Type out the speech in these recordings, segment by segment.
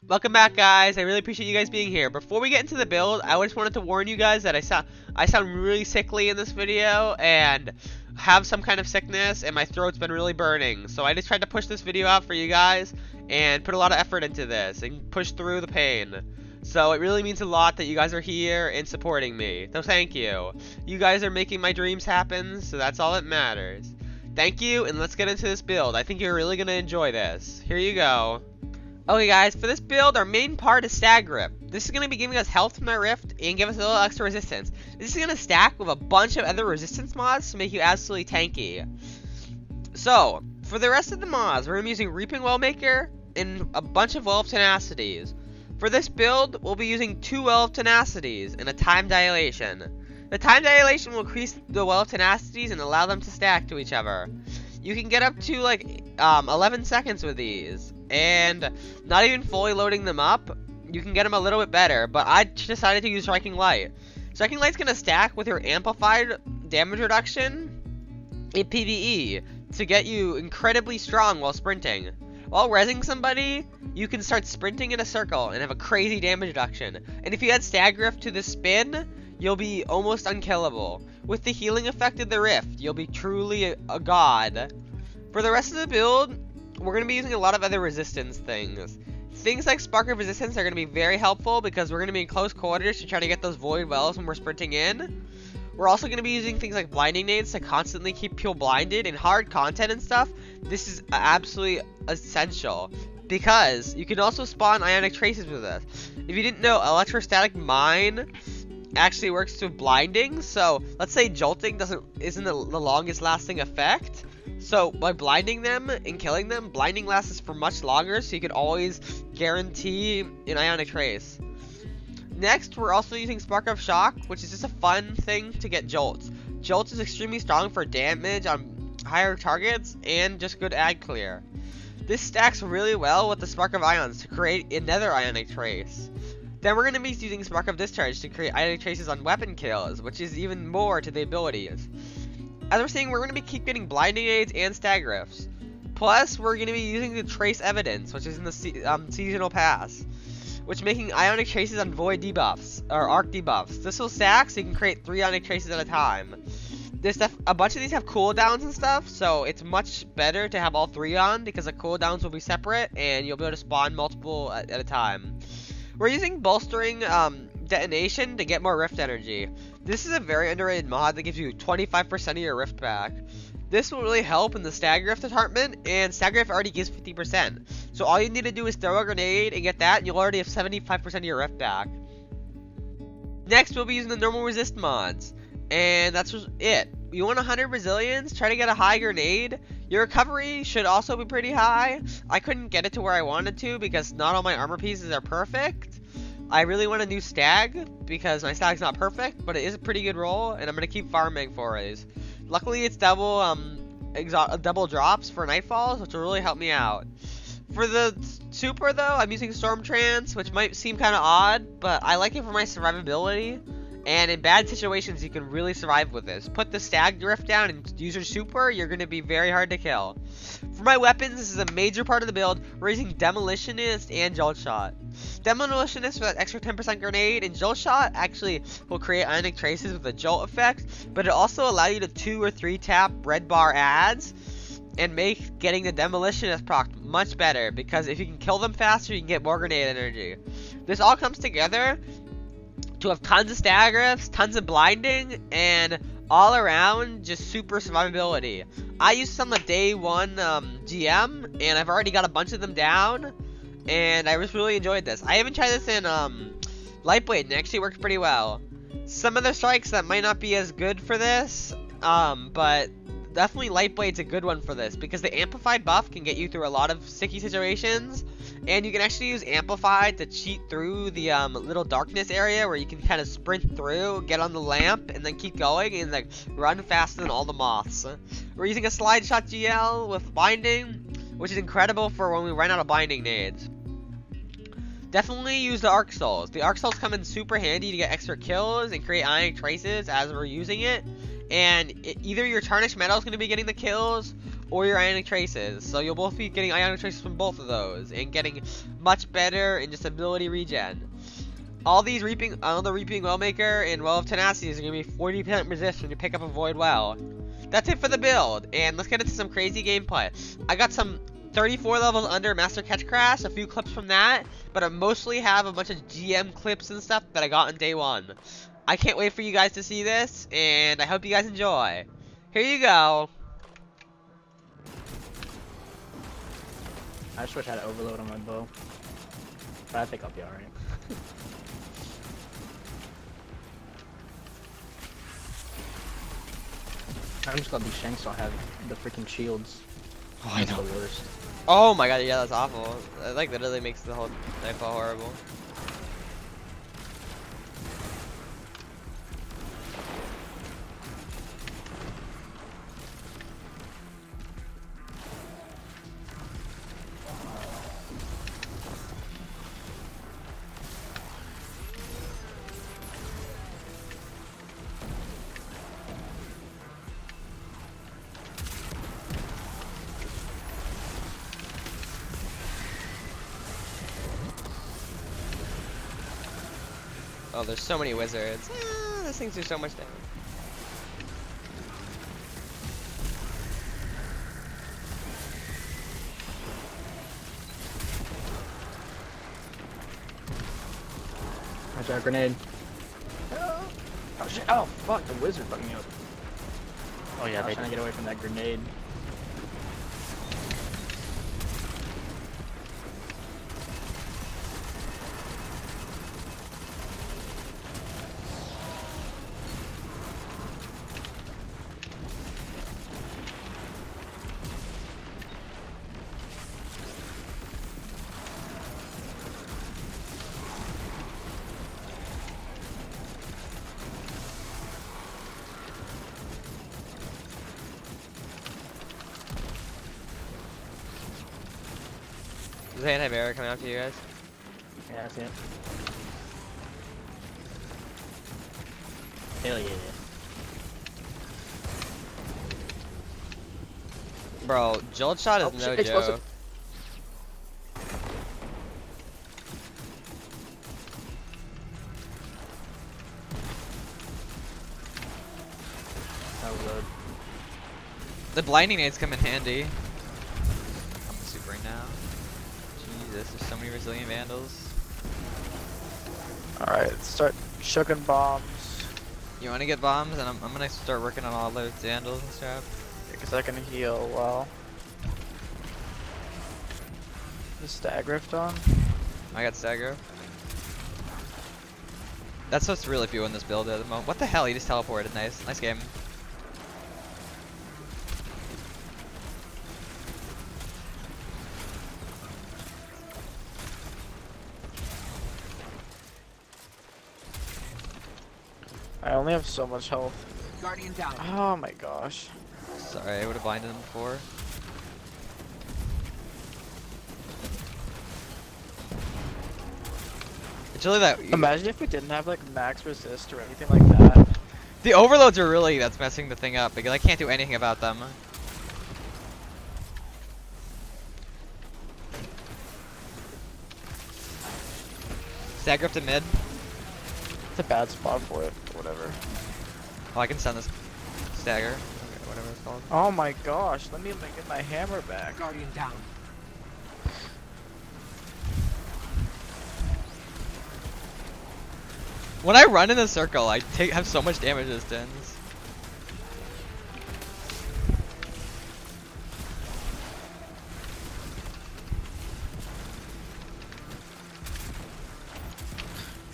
Welcome back, guys. I really appreciate you guys being here. Before we get into the build, I just wanted to warn you guys that I sound really sickly in this video and have some kind of sickness, and my throat's been really burning. So I just tried to push this video out for you guys and put a lot of effort into this and push through the pain. So it really means a lot that you guys are here and supporting me. So thank you. You guys are making my dreams happen, so that's all that matters. Thank you, and let's get into this build. I think you're really going to enjoy this. Here you go. Okay guys, for this build, our main part is Stag Grip. This is going to be giving us health from that rift and give us a little extra resistance. This is going to stack with a bunch of other resistance mods to make you absolutely tanky. So, for the rest of the mods, we're going to be using Reaping Wellmaker and a bunch of Well of Tenacities. For this build, we'll be using 2 Well of Tenacities and a Time Dilation. The Time Dilation will increase the Well of Tenacities and allow them to stack to each other. You can get up to like 11 seconds with these. And not even fully loading them up, you can get them a little bit better, but I decided to use Striking Light. Striking Light's going to stack with your amplified damage reduction in PvE to get you incredibly strong while sprinting. While rezzing somebody, you can start sprinting in a circle and have a crazy damage reduction. And if you add Stag Rift to the spin, you'll be almost unkillable. With the healing effect of the Rift, you'll be truly a god. For the rest of the build, we're going to be using a lot of other resistance things. Things like Spark of Resistance are going to be very helpful because we're going to be in close quarters to try to get those Void Wells when we're sprinting in. We're also going to be using things like Blinding Nades to constantly keep people blinded. In hard content and stuff, this is absolutely essential because you can also spawn Ionic Traces with this. If you didn't know, Electrostatic Mine actually works with blinding, so let's say Jolting isn't the longest lasting effect. So by blinding them and killing them, blinding lasts for much longer, so you can always guarantee an Ionic Trace. Next, we're also using Spark of Shock, which is just a fun thing to get Jolts. Jolts is extremely strong for damage on higher targets and just good ad clear. This stacks really well with the Spark of Ions to create another Ionic Trace. Then we're going to be using Spark of Discharge to create Ionic Traces on weapon kills, which is even more to the abilities. As we're seeing, we're going to keep getting Blinding Aids and Stag Rifts. Plus, we're going to be using the Trace Evidence, which is in the Seasonal Pass, which making Ionic Traces on Void debuffs, or Arc debuffs. This will stack so you can create 3 Ionic Traces at a time. A bunch of these have cooldowns and stuff, so it's much better to have all 3 on, because the cooldowns will be separate, and you'll be able to spawn multiple at a time. We're using Bolstering Detonation to get more Rift energy. This is a very underrated mod that gives you 25% of your Rift back. This will really help in the Stag Rift department, and Stag Rift already gives 50%. So all you need to do is throw a grenade and get that, and you'll already have 75% of your Rift back. Next, we'll be using the normal resist mods, and that's just it. You want 100 resilience, try to get a high grenade. Your recovery should also be pretty high. I couldn't get it to where I wanted to because not all my armor pieces are perfect. I really want a new stag because my stag's not perfect, but it is a pretty good roll, and I'm going to keep farming for it. Luckily, it's double drops for Nightfalls, which will really help me out. For the super, though, I'm using Storm Trance, which might seem kind of odd, but I like it for my survivability. And in bad situations, you can really survive with this. Put the Stag Drift down and use your super, you're going to be very hard to kill. For my weapons, this is a major part of the build. We're using Demolitionist and Jolt Shot. Demolitionist for that extra 10% grenade, and Jolt Shot actually will create Ionic Traces with a Jolt effect, but it also allows you to 2 or 3 tap red bar ads and make getting the Demolitionist proc much better, because if you can kill them faster, you can get more grenade energy. This all comes together to have tons of Stag Rifts, tons of blinding, and all around just super survivability. I used some of day 1 GM, and I've already got a bunch of them down, and I just really enjoyed this. I even tried this in Lightblade, and it actually worked pretty well. Some other strikes that might not be as good for this, but definitely Lightblade's a good one for this, because the Amplified buff can get you through a lot of sticky situations, and you can actually use Amplified to cheat through the little darkness area where you can kind of sprint through, get on the lamp, and then keep going, and like run faster than all the moths. We're using a Slide Shot GL with Binding, which is incredible for when we run out of Binding Nades. Definitely use the Arc Souls. The Arc Souls come in super handy to get extra kills and create Ionic Traces as we're using it. And either your Tarnished Metal is going to be getting the kills, or your Ionic Traces. So you'll both be getting Ionic Traces from both of those and getting much better in just ability regen. All the Reaping Wellmaker and Well of Tenacity is going to be 40% resist when you pick up a Void Well. That's it for the build, and let's get into some crazy gameplay. I got some 34 levels under Master Catch Crash, a few clips from that, but I mostly have a bunch of GM clips and stuff that I got on day 1. I can't wait for you guys to see this, and I hope you guys enjoy. Here you go. I just wish I had overload on my bow, but I think I'll be alright. I'm just glad these shanks don't have the freaking shields. Oh, I know. The worst. Oh my god, yeah, that's awful. That, like, literally makes the whole nightfall horrible. Oh, there's so many wizards. This things do so much damage. Watch out, grenade. Oh shit! Oh fuck! The wizard fucked me up. Oh yeah, I was they trying to get away from that grenade. Is the anti-barrier coming after you guys? Yeah, I see it. Hell yeah. Bro, Jolt Shot is Oh, no shit, joke. explosive. Overload. The blinding nades come in handy. I'm super right now. Jesus, there's so many resilient vandals. Alright, start chucking bombs. You want to get bombs, and I'm gonna start working on all those vandals and stuff. Because I can heal well. The stag rift on? I got stagger. That's what's really few in this build at the moment. What the hell? He just teleported. Nice game. I only have so much health. Guardian down. Oh my gosh. Sorry, I would have blinded him before. It's really that. Imagine if we didn't have like max resist or anything like that. The overloads are really that's messing the thing up because I can't do anything about them. Stagger up to mid. It's a bad spot for it, or whatever. Oh, I can send this stagger. Okay, whatever it's called. Oh my gosh, let me get my hammer back. Guardian down. When I run in a circle, I have so much damage resistance.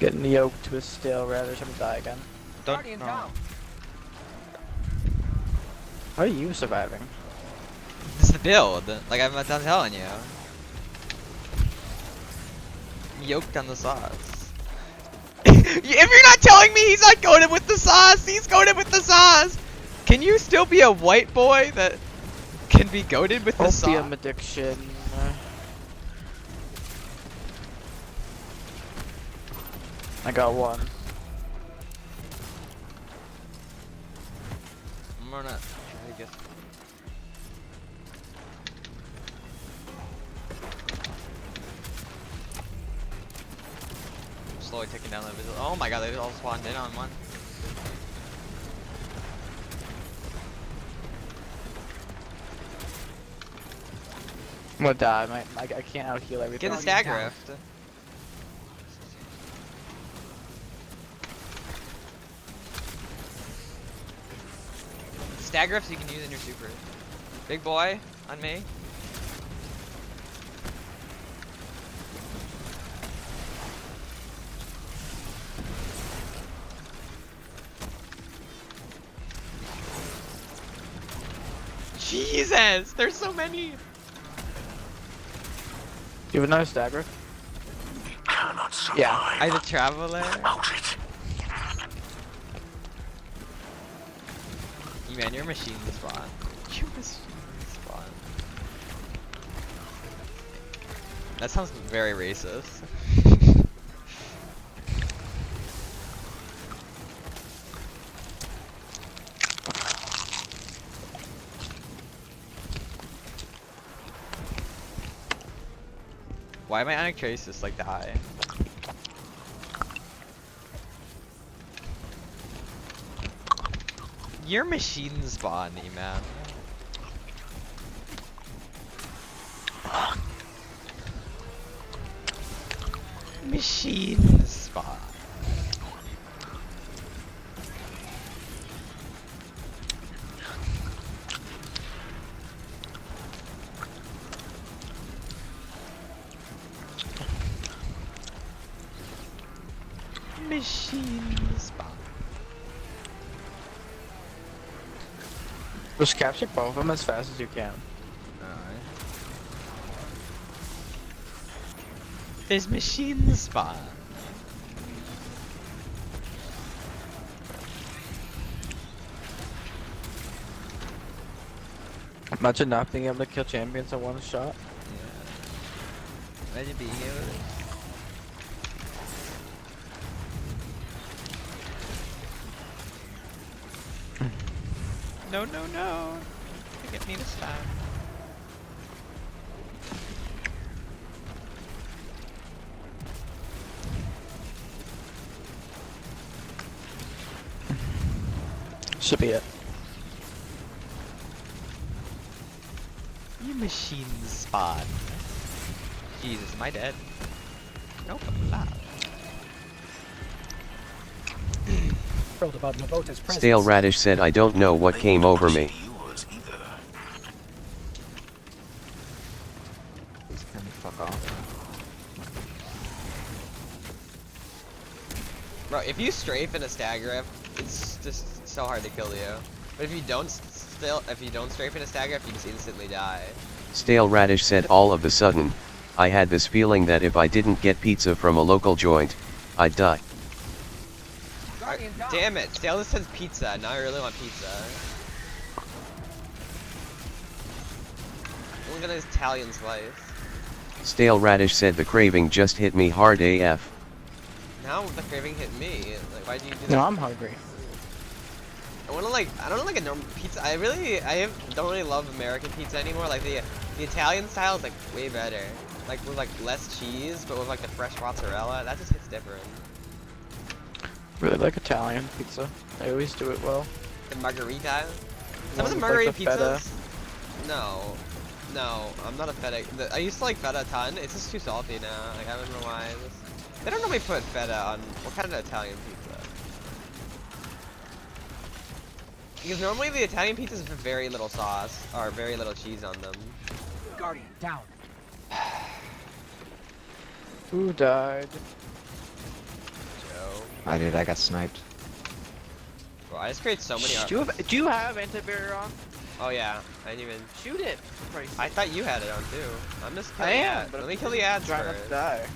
Getting yoked to a stale rather than die again. Guardian down. How are you surviving? This is the build. Like I'm telling you. I'm yoked on the sauce. If you're not telling me he's not goated with the sauce, he's goated with the sauce. Can you still be a white boy that can be goated with the sauce? Opium addiction. I got one. I'm gonna try to get. slowly taking down the visual. Oh my god, they all spawned in on one. I'm gonna die. I can't out heal everything. Get the stag rift. Stag rifts you can use in your super. Big boy on me. Jesus, there's so many. Do you have another stagger? Yeah. I the traveler. You man, your machine spawn. Your machine spawn. That sounds very racist. Why am I on a trace just like die? Your machine spawn, man. Machine spawn. Machine spawn. Just capture both of them as fast as you can. Alright. There's machine spawn. Imagine not being able to kill champions in one shot. Yeah. Imagine being able to. No, no, no. I get me to stop. Should be it. You machine spawn. Jesus, am I dead? Nope, I'm not. About Navota's presence. Stale Radish said I don't know what came over me. Fuck off. Bro, if you strafe in a stag rift, it's just so hard to kill you. But if you don't strafe in a stag rift, you just instantly die. Stale Radish said all of a sudden, I had this feeling that if I didn't get pizza from a local joint, I'd die. Damn it, Stale just says pizza. Now I really want pizza. Look at this Italian slice. Stale Radish said the craving just hit me hard AF. Now the craving hit me. Like, why do you do that? No, I'm hungry. I want to I don't know, like a normal pizza. Don't really love American pizza anymore. Like the Italian style is like way better. Like with like less cheese, but with like the fresh mozzarella. That just hits different. Really like Italian pizza. I always do it well. The margarita. Some of the With, margarita like, the feta. pizzas. No, I'm not a feta. I used to like feta a ton. It's just too salty now. Like I don't know why. They don't normally put feta on what kind of Italian pizza. Because normally the Italian pizzas have very little sauce or very little cheese on them. Guardian down. Who died? Joe. I did. I got sniped. Bro, I just create so many. Do you have anti-barrier on? Oh yeah, I didn't even. Shoot it. For Christ's I thought you had it on too. I'm just I killing am, ads. but Let me kill the ads trying not to first. die.